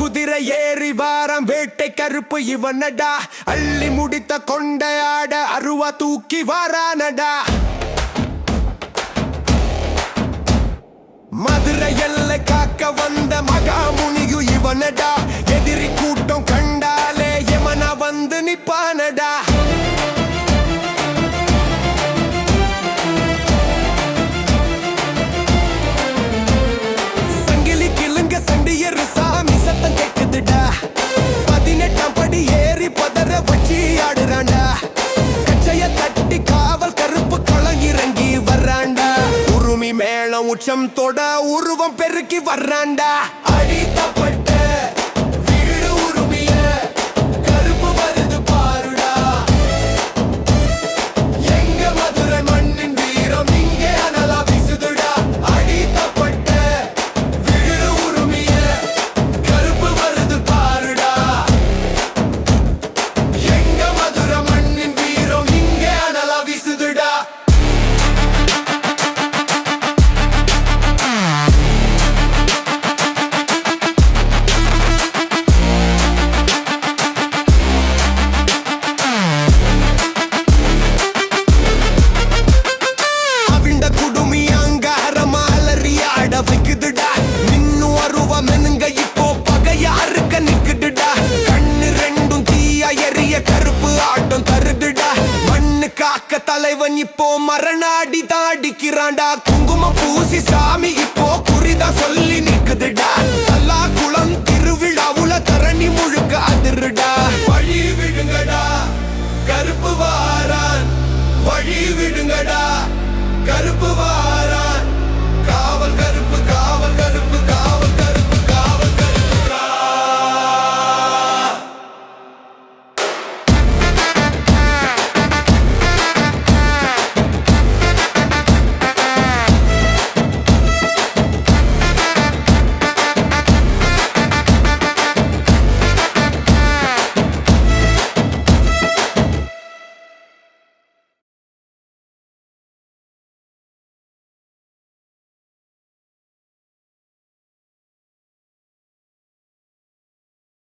குதிரை ஏறி வாரம் வேட்டை கருப்பு இவனடா. அள்ளி முடித்த கொண்டையாட அருவா தூக்கி வாரானடா. மதுரை எல்லை காக்க வந்த மகாமுனியு இவனடா. எதிரி கூட்டம் கண்டாலே எமனா வந்து நிப்பானடா. சங்கிலி கிளுங்க சண்டியர் சாமி சத்தம் கேக்குதுடா. 18ஆம் படி ஏறி பதற வச்சி ஆடுறாண்டா. கச்சைய தட்டி காவல் கருப்பு களம் இறங்கி வர்றாண்டா. உருமி மேளம் உச்சம் தொட உருவம் பெருக்கி வர்றாண்டா. அடித்தப்பட்ட வீடு உருமிய கருப்பு வருது பாருடா. எங்க மதுரை மண்ணின் வீரம் இங்கே அனலா வீசுதுடா. அடித்தப்பட்ட வீடு உருமிய கருப்பு வருது பாருடா. எங்க மதுரை மண்ணின் வீரம் இங்கே அனலா வீசுதுடா. வைக்குதுடா நின்னு அருவா மெனுங்க இப்போ பகையாருக்க நிக்குதுடா. கண்ணு ரெண்டும் தீயா எரிய கருப்பு ஆட்டம் தருதுடா. மண்ணு காக்க தலைவன் இப்போ மரணாடி தாடிக்கிறான்டா. குங்குமம் பூசி சாமி இப்போ குறிதான் சொல்லி நிக்குதுடா. எல்லா குளம் திருவிழாவுல தரணி முழுக்க அதிருடா. வழி விடுங்கடா கருப்பு வாரான், வழி விடுங்கடா கருப்பு